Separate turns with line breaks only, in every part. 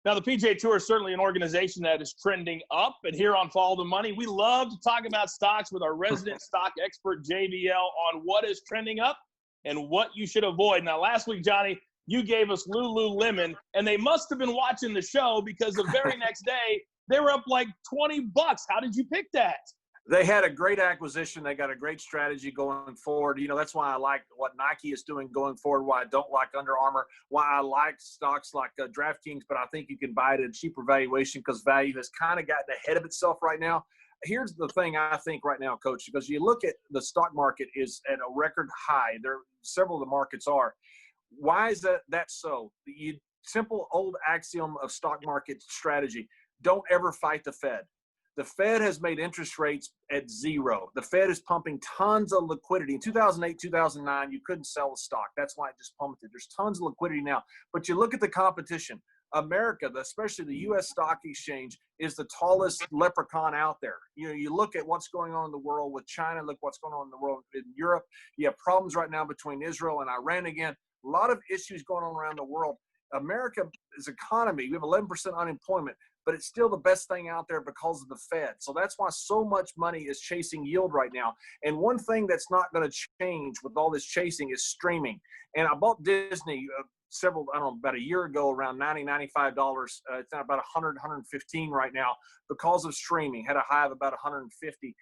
Now, the PGA Tour is certainly an organization that is trending up. And here on Follow the Money, we love to talk about stocks with our resident stock expert, JBL, on what is trending up and what you should avoid. Now, last week, Johnny, you gave us Lululemon, and they must have been watching the show because the very next day, they were up like $20. How did you pick that?
They had a great acquisition. They got a great strategy going forward. You know, that's why I like what Nike is doing going forward, why I don't like Under Armour, why I like stocks like DraftKings, but I think you can buy it at a cheaper valuation because value has kind of gotten ahead of itself right now. Here's the thing I think right now, Coach, because you look at the stock market is at a record high. There, several of the markets are. Why is that so? The simple old axiom of stock market strategy, don't ever fight the Fed. The Fed has made interest rates at zero. The Fed is pumping tons of liquidity. In 2008, 2009, you couldn't sell a stock. That's why it just plummeted. There's tons of liquidity now. But you look at the competition. America, especially the U.S. Stock Exchange, is the tallest leprechaun out there. You know, you look at what's going on in the world with China, look what's going on in the world in Europe. You have problems right now between Israel and Iran again. A lot of issues going on around the world. America's economy, we have 11% unemployment, but it's still the best thing out there because of the Fed. So that's why so much money is chasing yield right now. And one thing that's not going to change with all this chasing is streaming. And I bought Disney about a year ago, around $90, $95. It's at about 100, 115 right now because of streaming. Had a high of about 150.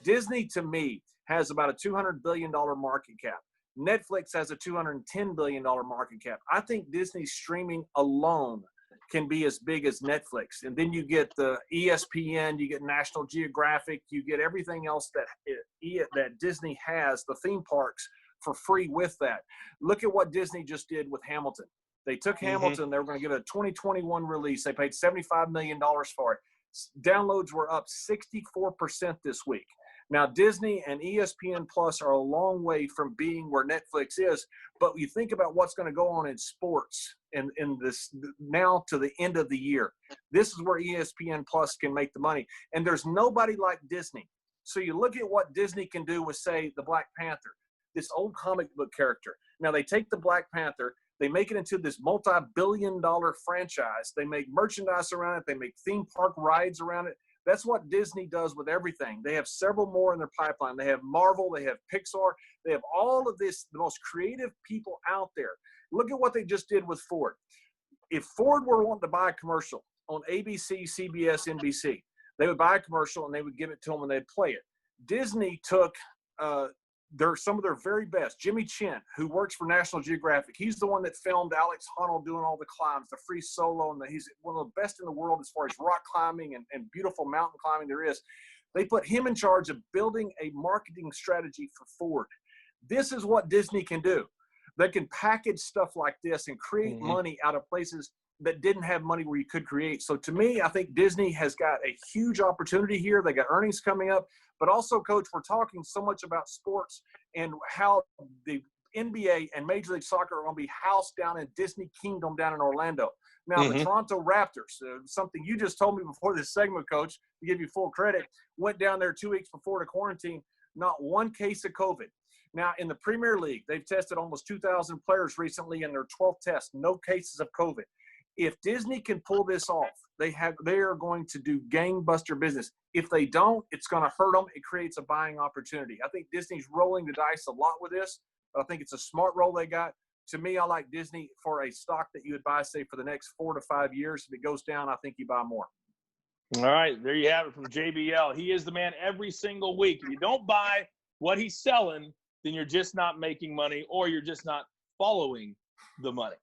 Disney, to me, has about a $200 billion market cap. Netflix has a $210 billion market cap. I think Disney streaming alone can be as big as Netflix. And then you get the ESPN, you get National Geographic, you get everything else that Disney has, the theme parks, for free with that. Look at what Disney just did with Hamilton. They took Hamilton, they were going to give it a 2021 release. They paid $75 million for it. Downloads were up 64% this week. Now, Disney and ESPN Plus are a long way from being where Netflix is, but you think about what's going to go on in sports in this now to the end of the year. This is where ESPN Plus can make the money, and there's nobody like Disney. So you look at what Disney can do with, say, the Black Panther, this old comic book character. Now, they take the Black Panther, they make it into this multi-billion-dollar franchise. They make merchandise around it. They make theme park rides around it. That's what Disney does with everything. They have several more in their pipeline. They have Marvel. They have Pixar. They have all of this, the most creative people out there. Look at what they just did with Ford. If Ford were wanting to buy a commercial on ABC, CBS, NBC, they would buy a commercial and they would give it to them and they'd play it. Disney took some of their very best. Jimmy Chin, who works for National Geographic, he's the one that filmed Alex Honnold doing all the climbs, the free solo, and he's one of the best in the world as far as rock climbing and beautiful mountain climbing there is. They put him in charge of building a marketing strategy for Ford. This is what Disney can do. They can package stuff like this and create money out of places that didn't have money where you could create. So to me, I think Disney has got a huge opportunity here. They got earnings coming up. But also, Coach, we're talking so much about sports and how the NBA and Major League Soccer are going to be housed down in Disney Kingdom down in Orlando. Now, the Toronto Raptors, something you just told me before this segment, Coach, to give you full credit, went down there 2 weeks before the quarantine, not one case of COVID. Now, in the Premier League, they've tested almost 2,000 players recently in their 12th test, no cases of COVID. If Disney can pull this off, they are going to do gangbuster business. If they don't, it's going to hurt them. It creates a buying opportunity. I think Disney's rolling the dice a lot with this, but I think it's a smart roll they got. To me, I like Disney for a stock that you would buy, say, for the next 4 to 5 years. If it goes down, I think you buy more.
All right, there you have it from JBL. He is the man every single week. If you don't buy what he's selling, then you're just not making money or you're just not following the money.